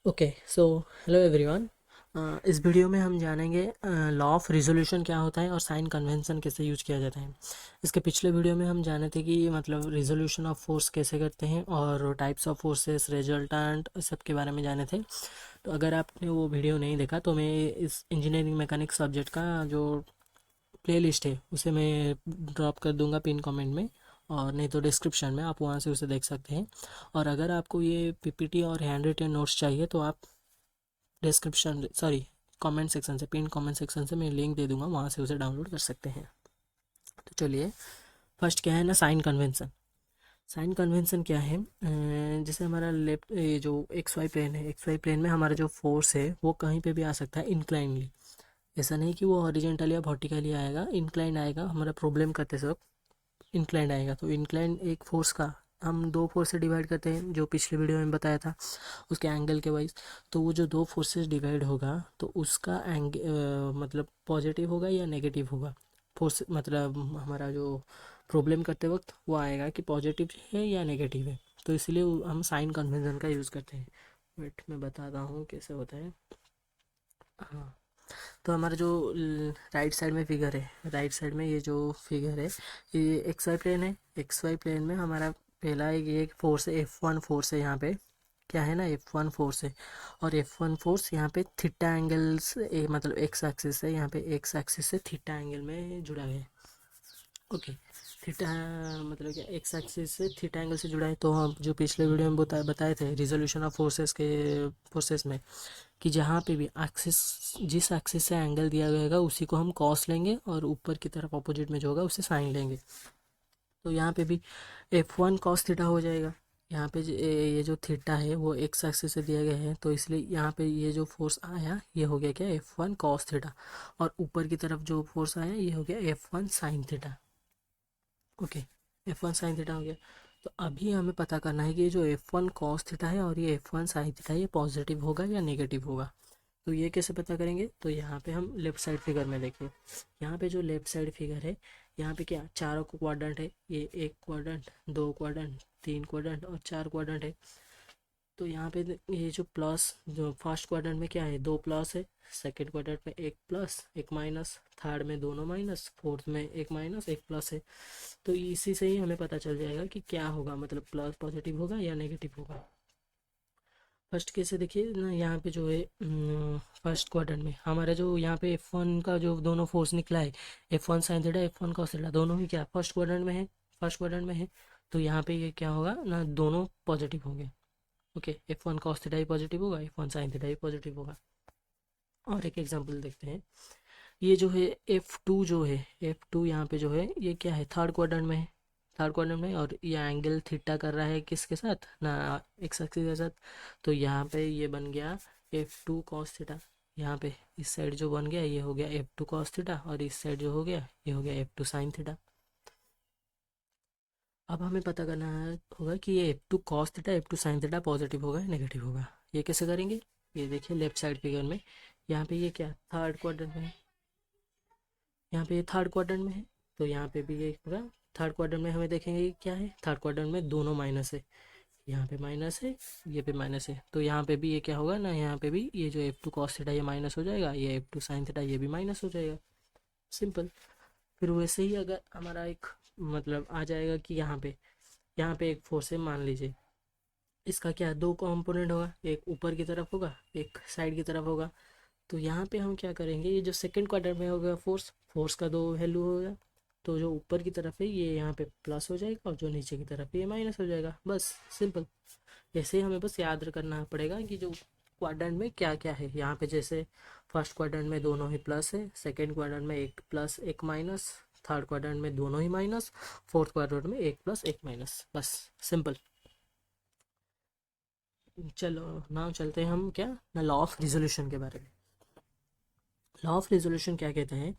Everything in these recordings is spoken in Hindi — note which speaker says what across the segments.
Speaker 1: Okay so hello everyone. इस वीडियो में हम जानेंगे लॉ ऑफ रिजोल्यूशन क्या होता है और साइन कन्वेंशन कैसे यूज किया जाता है। इसके पिछले वीडियो में हम जाने थे कि मतलब रिजोल्यूशन ऑफ फोर्स कैसे करते हैं और टाइप्स ऑफ फोर्सेस रिजल्टेंट सब के बारे में जाने थे। तो अगर आपने वो वीडियो नहीं देखा तो मैं इस इंजीनियरिंग मैकेनिक्स सब्जेक्ट का जो प्ले लिस्ट है उसे मैं ड्रॉप कर दूंगा पिन कमेंट में, और नहीं तो डिस्क्रिप्शन में आप वहाँ से उसे देख सकते हैं। और अगर आपको ये पीपीटी और हैंड रिटन नोट्स चाहिए तो आप डिस्क्रिप्शन सॉरी कमेंट सेक्शन से पिन कमेंट सेक्शन से मैं लिंक दे दूंगा, वहाँ से उसे डाउनलोड कर सकते हैं। तो चलिए, फर्स्ट क्या है ना, साइन कन्वेंशन। साइन कन्वेंशन क्या है, जैसे हमारा लेफ्ट ये जो एक्स वाई प्लेन है, एक्स वाई प्लेन में हमारा जो फोर्स है वो कहीं पे भी आ सकता है इंक्लाइनली। ऐसा नहीं कि वो हॉरिजेंटली या वर्टिकली आएगा, इंक्लाइन आएगा। हमारा प्रॉब्लम करते वक्त इंक्लाइन आएगा। तो इंक्लाइन एक फोर्स का हम दो फोर्स से डिवाइड करते हैं, जो पिछले वीडियो में बताया था उसके एंगल के वाइज। तो वो जो दो फोर्सेस डिवाइड होगा तो उसका मतलब पॉजिटिव होगा या नेगेटिव होगा। फोर्स मतलब हमारा जो प्रॉब्लम करते वक्त वो आएगा कि पॉजिटिव है या नेगेटिव है। तो इसलिए हम साइन कन्वेंशन का यूज़ करते हैं। वेट मैं बताता हूँ कैसे होता है। हाँ, तो हमारा जो राइट साइड में फिगर है, राइट साइड में ये जो फिगर है ये एक्स वाई प्लेन है। एक्स वाई प्लेन में हमारा पहला एक ये फोर्स है, F1 फोर्स है। यहाँ पे क्या है ना, F1 फोर्स है। और F1 फोर्स यहाँ पे थीटा एंगल्स मतलब एक्स एक्सिस है, यहाँ पे एक्स एक्सिस से थीटा एंगल में जुड़ा है। ओके, थीटा मतलब क्या, एक्स एक्सिस से थीटा एंगल से जुड़ा है। तो हम जो पिछले वीडियो में बताए थे रिजोल्यूशन ऑफ फोर्सेस के फोर्सेस में, कि जहाँ पे भी एक्सिस जिस एक्सिस से एंगल दिया गया होगा उसी को हम कॉस लेंगे और ऊपर की तरफ अपोजिट में जो होगा उसे साइन लेंगे। तो यहाँ पे भी F1 कॉस थीटा हो जाएगा। यहाँ पे ये जो थीटा है वो एक्स एक्सिस से दिया गया है, तो इसलिए यहाँ पे ये जो फोर्स आया ये हो गया क्या, F1 कॉस थीटा। और ऊपर की तरफ जो फोर्स आया ये हो गया F1 sign theta. Okay, F1 sign theta हो गया। तो अभी हमें पता करना है कि ये जो F1 कॉस थीटा है और ये F1 साइन थीटा है ये पॉजिटिव होगा या नेगेटिव होगा। तो ये कैसे पता करेंगे, तो यहाँ पे हम लेफ्ट साइड फिगर में देखिए। यहाँ पे जो लेफ्ट साइड फिगर है, यहाँ पे क्या चारों को क्वाड्रेंट है, ये एक क्वाड्रेंट, दो क्वाड्रेंट, तीन क्वाड्रेंट और चार क्वाड्रेंट है। तो यहाँ पे ये जो प्लस, जो फर्स्ट क्वाड्रेंट में क्या है, दो प्लस है। सेकंड क्वाड्रेंट में एक प्लस एक माइनस, थर्ड में दोनों माइनस, फोर्थ में एक माइनस एक प्लस है। तो इसी से ही हमें पता चल जाएगा कि क्या होगा, मतलब प्लस पॉजिटिव होगा या नेगेटिव होगा। फर्स्ट केस से देखिए ना, यहाँ पे जो है फर्स्ट क्वार्टर में हमारा जो यहाँ पे F1 का जो दोनों फोर्स निकला है, F1 sine theta F1 cos theta, दोनों ही क्या फर्स्ट क्वाड्रेंट में है, फर्स्ट क्वाड्रेंट में है। तो यहाँ पे ये क्या होगा ना, दोनों पॉजिटिव होंगे। ओके, F1 कॉस थीटा भी पॉजिटिव होगा, F1 साइन थीटा भी पॉजिटिव होगा। और एक एग्जांपल देखते हैं। ये जो है F2 जो है, F2 यहाँ पे जो है ये क्या है, थर्ड क्वाड्रेंट में है। थर्ड क्वाड्रेंट में, और ये एंगल थीटा कर रहा है किसके साथ ना, एक्स एक्सिस के साथ। तो यहाँ पे ये बन गया F2 कॉस थीटा। यहाँ पे इस साइड जो बन गया ये हो गया F2 कॉस थीटा, और इस साइड जो हो गया ये हो गया F2 साइन थीटा। अब हमें पता करना होगा कि ये F2 cos theta F2 sine theta positive होगा या नेगेटिव होगा। ये कैसे करेंगे, ये देखिए लेफ्ट साइड फिगर में, यहाँ पे ये क्या थर्ड क्वाड्रेंट में है, यहाँ पे ये थर्ड क्वाड्रेंट में है। तो यहाँ पे भी ये होगा थर्ड क्वाड्रेंट में। हमें देखेंगे कि क्या है, थर्ड क्वाड्रेंट में दोनों माइनस है, यहाँ पे माइनस है, ये पे माइनस है। तो यहाँ पे भी ये क्या होगा ना, यहाँ पे भी ये जो F2 कॉस थीटा ये माइनस हो जाएगा, ये F2 साइन थीटा ये भी माइनस हो जाएगा। सिंपल। फिर वैसे ही अगर हमारा एक मतलब आ जाएगा कि यहाँ पे एक फोर्स है, मान लीजिए इसका क्या दो कंपोनेंट होगा, एक ऊपर की तरफ होगा एक साइड की तरफ होगा। तो यहाँ पे हम क्या करेंगे, ये जो सेकंड क्वार्टर में होगा फोर्स, फोर्स का दो वैल्यू होगा। तो जो ऊपर की तरफ है ये यहाँ पे प्लस हो जाएगा, और जो नीचे की तरफ है ये माइनस हो जाएगा। बस सिंपल। ऐसे ही हमें बस याद करना पड़ेगा कि जो क्वाड्रेंट में क्या क्या है। यहाँ पे जैसे फर्स्ट क्वाड्रेंट में दोनों ही प्लस है, सेकंड क्वाड्रेंट में एक प्लस एक माइनस, थर्ड क्वाड्रेंट में दोनों ही माइनस, फोर्थ क्वाड्रेंट में एक प्लस एक माइनस। बस सिंपल। चलो नाउ चलते हैं हम क्या ना, लॉ ऑफ रिजोल्यूशन के बारे में। लॉ ऑफ रिजोल्यूशन क्या कहते हैं,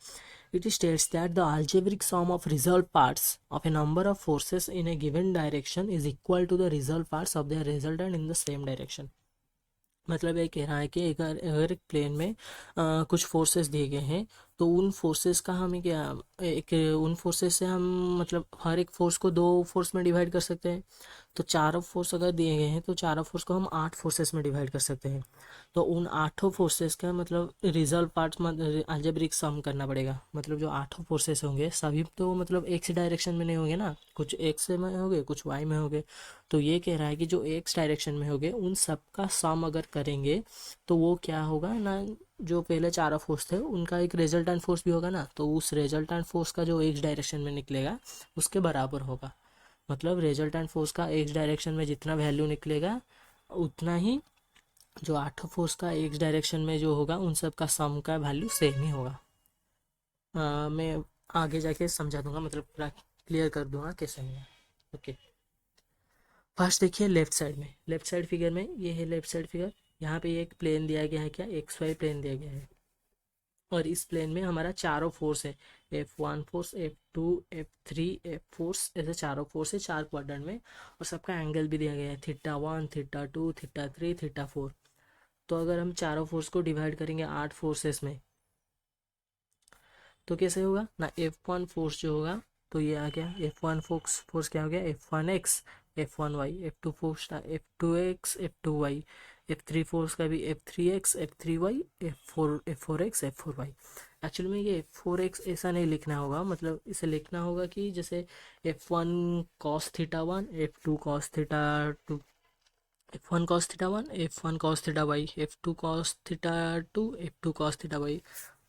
Speaker 1: it states that the algebraic sum of resolved parts of a number of forces in a given direction is equal to the resolved parts of their resultant in the same direction। मतलब ये कह रहा है कि अगर अगर एक प्लेन में कुछ फोर्सेस दिए गए हैं, तो उन फोर्सेस का हमें क्या, एक उन फोर्सेस से हम मतलब हर एक फोर्स को दो फोर्स में डिवाइड कर सकते हैं। तो चारों फोर्स अगर दिए गए हैं तो चारों फोर्स को हम 8 फोर्सेस में डिवाइड कर सकते हैं। तो उन 8 फोर्सेस का मतलब रिजल्ट पार्ट अलजेब्रिक सम करना पड़ेगा। मतलब जो 8 फोर्सेस होंगे सभी तो मतलब एक्स डायरेक्शन में नहीं होंगे ना, कुछ एक्स में होंगे कुछ वाई में होंगे। तो ये कह रहा है कि जो एक्स डायरेक्शन में होंगे उन सब का सम अगर करेंगे तो वो क्या होगा ना, जो पहले चारों फोर्स थे उनका एक रिजल्टेंट फोर्स भी होगा ना, तो उस रिजल्टेंट फोर्स का जो एक्स डायरेक्शन में निकलेगा उसके बराबर होगा। मतलब रिजल्टेंट फोर्स का एक्स डायरेक्शन में जितना वैल्यू निकलेगा उतना ही जो 8 फोर्स का एक्स डायरेक्शन में जो होगा उन सब का सम का वैल्यू सेम ही होगा। मैं आगे जाके समझा दूंगा, मतलब पूरा क्लियर कर दूंगा कैसे है। ओके, फर्स्ट देखिए लेफ्ट साइड में, लेफ्ट साइड फिगर में ये है लेफ्ट साइड फिगर। यहाँ पे एक प्लेन दिया गया है, क्या एक्स वाई प्लेन दिया गया है। और इस प्लेन में हमारा चारों फोर्स है, F1 force, F2, F3, F force, ऐसे चारों फोर्स है 4 क्वाड्रेंट में। और सबका एंगल भी दिया गया है, θ1, θ2, θ3, θ4। तो अगर हम चारों फोर्स को डिवाइड करेंगे 8 फोर्सेस में तो कैसे होगा ना, F1 फोर्स जो होगा तो ये आ गया F1 फोर्स, फोर्स क्या हो गया F1x, F1y, F2 फोर्स था F2x, F2y, F3 फोर्स का भी F3x, F3y, F4x, F4y। Actually में ये F4x ऐसा नहीं लिखना होगा, मतलब इसे लिखना होगा कि जैसे F1 cos θ1, F2 cos θ2, F1 cos θ1, F1 cos θy, F2 cos θ2, F2 cos θy।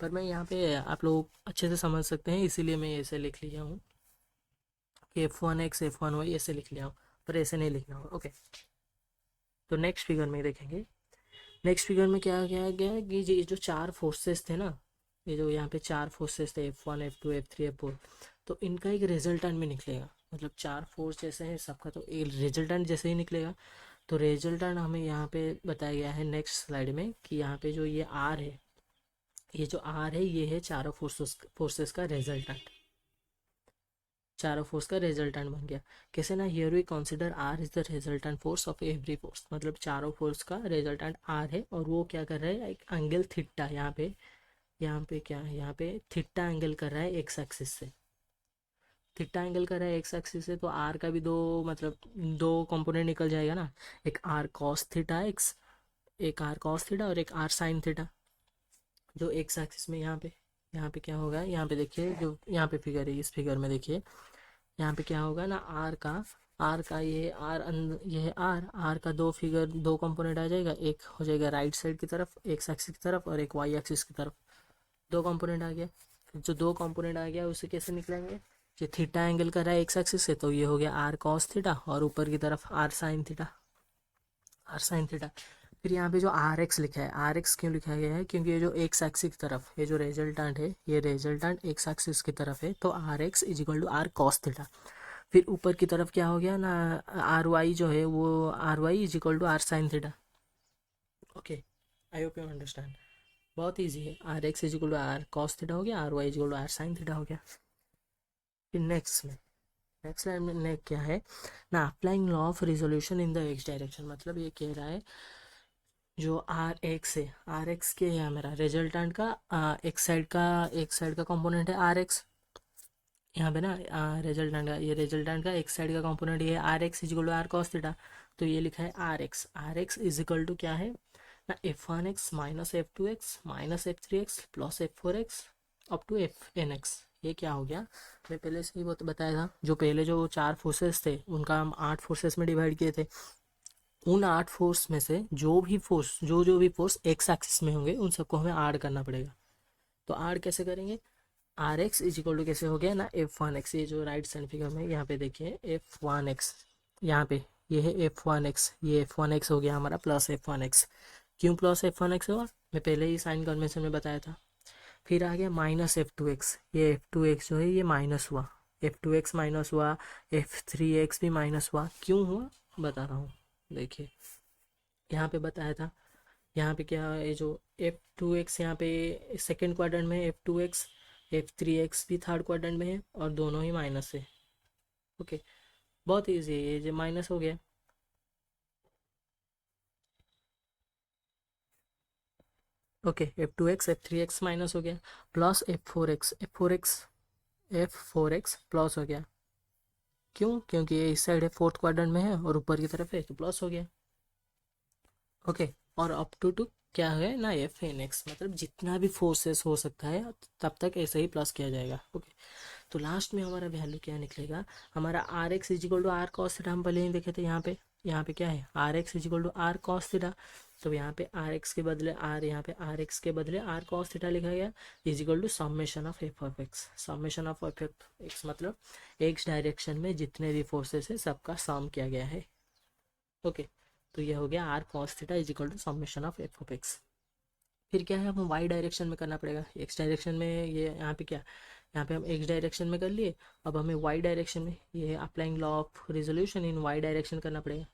Speaker 1: पर मैं यहाँ पे आप लोग अच्छे से समझ सकते हैं इसीलिए मैं ऐसे लिख लिया हूँ कि F1x, F1y ऐसे लिख लिया हूँ, पर ऐसे नहीं लिखना होगा। ओके, तो नेक्स्ट फिगर में देखेंगे। नेक्स्ट फिगर में क्या क्या गया है कि ये जो 4 फोर्सेस थे ना, ये जो यहाँ पे 4 फोर्सेस थे F1, F2, F3, F4, तो इनका एक रिजल्टेंट भी निकलेगा। मतलब 4 फोर्स जैसे हैं सबका, तो एक रिजल्टेंट जैसे ही निकलेगा। तो रिजल्टेंट हमें यहाँ पे बताया गया है नेक्स्ट स्लाइड में कि यहाँ पे जो ये आर है, ये जो आर है ये है चारों फोर्सेस फोर्सेस का रिजल्टेंट। चारों फोर्स का रिजल्टेंट बन गया। कैसे ना, here we consider R is the resultant force of every force. मतलब चारों फोर्स का रिजल्टेंट आर है और वो क्या कर रहा है, एक एंगल थीटा, यहाँ पे क्या है, यहाँ पे थीटा एंगल कर रहा है एक्स एक्सिस से। थीटा एंगल कर रहा है एक्स एक्सिस से, तो आर का भी दो मतलब दो कंपोनेंट निकल जाएगा ना, एक आर कॉस थीटा एक्स, एक आर कॉस थीटा और एक आर साइन थीटा। जो एक्स एक्सिस में यहाँ पे क्या होगा, यहाँ पे देखिए जो यहाँ पे फिगर है, इस फिगर में देखिए यहाँ पे क्या होगा ना, आर का ये है आर का दो कंपोनेंट आ जाएगा। एक हो जाएगा राइट साइड की तरफ एक्स एक्सिस की तरफ और एक वाई एक्सिस की तरफ, दो कंपोनेंट आ गया। फिर जो दो कंपोनेंट आ गया उसे कैसे निकलेंगे, ये थीटा एंगल कर रहा है एक्स एक्सिस से, तो ये हो गया आर कॉस थीटा और ऊपर की तरफ R sine theta, R sine theta. फिर यहाँ पे जो आर एक्स लिखा है, आर एक्स क्यों लिखा गया है, क्योंकि ये जो एक्स एक्सिस की तरफ ये जो रिजल्टेंट है, ये रिजल्टेंट एक्स एक्सिस की तरफ है, तो R X is equal to R cos theta. फिर ऊपर की तरफ क्या हो गया ना, आर वाई जो है वो R Y is equal to R sine theta. Okay, I hope you understand. बहुत ईजी है, R X is equal to R cos theta हो गया, R Y is equal to R sine theta हो गया। फिर नेक्स्ट लाइन में क्या है ना, applying law of resolution in the X direction. मतलब ये कह रहा है जो आर एक्स है, आर एक्स के है मेरा रिजल्टेंट का, एक साइड का कंपोनेंट है आर एक्स। यहाँ पे ना रिजल्टेंट का एक साइड का कंपोनेंट ये R X is equal to R cos theta. तो ये लिखा है R X is equal to क्या है ना, F1x minus F2x minus F3x plus F4x up to FN x। ये क्या हो गया, मैं पहले से ही बताया था, जो पहले जो 4 फोर्सेस थे उनका हम 8 फोर्सेस में डिवाइड किए थे। उन 8 फोर्स में से जो भी फोर्स एक्स एक्सिस में होंगे उन सबको हमें ऐड करना पड़ेगा। तो ऐड कैसे करेंगे, R X is equal to कैसे हो गया ना F1x, ये जो राइट साइड फिगर में यहाँ पे देखिए F1x, यहाँ पे ये है F1x, ये F1x हो गया हमारा प्लस F1x। क्यों प्लस F1x होगा, मैं पहले ही साइन कन्वेंशन में बताया था। फिर आ गया माइनस F2x, ये F2x जो है ये माइनस हुआ, F2x माइनस हुआ, F3x भी माइनस हुआ। क्यों हुआ बता रहा हूँ, देखिए यहाँ पे बताया था, यहाँ पे क्या है, जो F2x यहाँ पे सेकेंड क्वाड्रेंट में है F2x, F3x भी थर्ड क्वाड्रेंट में है और दोनों ही माइनस है। ओके, बहुत ईजी है, ये जो माइनस हो गया। ओके, F2x F3x माइनस हो गया, प्लस F4x प्लस हो गया। क्यों? क्योंकि ये इस साइड है, फोर्थ क्वाड्रेंट में है और ऊपर की तरफ है तो प्लस हो गया। ओके, और अप टू क्या है ना, एफ एन एक्स, मतलब जितना भी फोर्सेस हो सकता है तब तक ऐसे ही प्लस किया जाएगा। ओके, तो लास्ट में हमारा वैल्यू क्या निकलेगा, हमारा R X is equal to R cos theta हम पहले ही देखे थे। यहाँ पे क्या है, R X is equal to R cos theta, तो यहाँ पे आर एक्स के बदले आर, यहाँ पे आर एक्स के बदले आर कॉस थीटा लिखा गया, is equal to summation of F of X. Summation of F X मतलब एक्स डायरेक्शन में जितने भी फोर्सेस है सबका सम किया गया है। ओके, तो ये हो गया R cos theta is equal to summation of F of X. फिर क्या है, हमें वाई डायरेक्शन में करना पड़ेगा। एक्स डायरेक्शन में ये यहाँ पे क्या, यहाँ पे हम एक्स डायरेक्शन में कर लिए, अब हमें वाई डायरेक्शन में, ये applying law of resolution in Y direction करना पड़ेगा।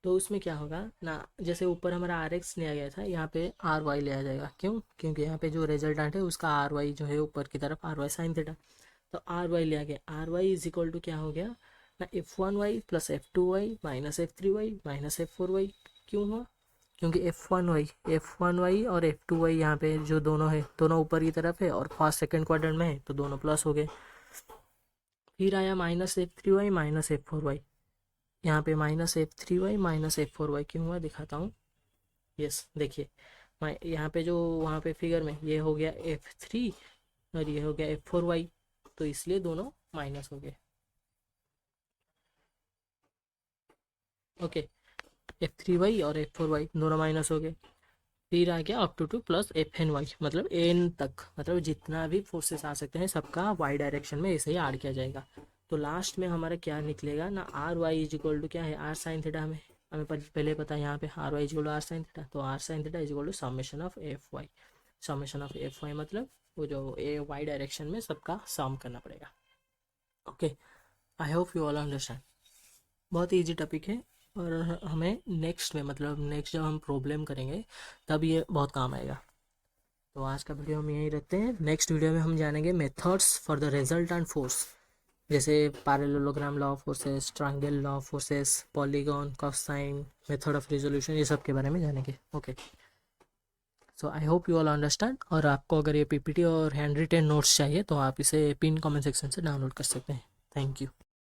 Speaker 1: तो उसमें क्या होगा ना, जैसे ऊपर हमारा आर एक्स लिया गया था, यहाँ पे आर वाई लिया जाएगा। क्यों? क्योंकि यहाँ पे जो रिजल्टेंट है उसका आर वाई जो है ऊपर की तरफ आर वाई साइन थीटा, तो आर वाई लिया गया। R Y is equal to क्या हो गया ना, F1y plus F2y minus F3y minus F4y। क्यों हुआ? क्योंकि F1y और F2y यहाँ पे जो दोनों है, दोनों ऊपर की तरफ है और फर्स्ट सेकंड क्वाड्रेंट में है तो दोनों प्लस हो गए। फिर आया माइनस F3y माइनस F4y, यहाँ पे माइनस F3y माइनस F4y। क्यों हुआ दिखाता हूँ। यस, देखिए यहाँ पे जो वहाँ पे फिगर में ये हो गया F3 और ये हो गया F4y, तो इसलिए दोनों माइनस हो गए। ओके, F3y और F4y दोनों माइनस हो गए। फिर आ गया up two plus FN y, मतलब एन तक, मतलब जितना भी फोर्सेस आ सकते हैं सबका वाई डायरेक्शन में ऐसे ही ऐड किया जाएगा। तो लास्ट में हमारा क्या निकलेगा ना, R Y is equal to क्या है, आर साइन थीटा। हमें हमें पहले पता है यहाँ पे R Y is equal to R sine theta, तो R sine theta is equal to summation of F Y. Summation of F Y मतलब वो जो ए वाई डायरेक्शन में सबका सम करना पड़ेगा। Okay, I hope you all understand. बहुत ईजी टॉपिक है और हमें नेक्स्ट में, मतलब नेक्स्ट जब हम प्रॉब्लम करेंगे तब ये बहुत काम आएगा। तो आज का वीडियो हम यहीं रखते हैं। नेक्स्ट वीडियो में हम जानेंगे methods for the resultant force, जैसे parallelogram law of forces, triangle law of forces, polygon, cosine, method of resolution, ये सब के बारे में जानेंगे। Okay, so I hope you all understand. और आपको अगर ये पीपीटी और हैंड रिटेन नोट्स चाहिए तो आप इसे पिन कमेंट सेक्शन से डाउनलोड कर सकते हैं। Thank you.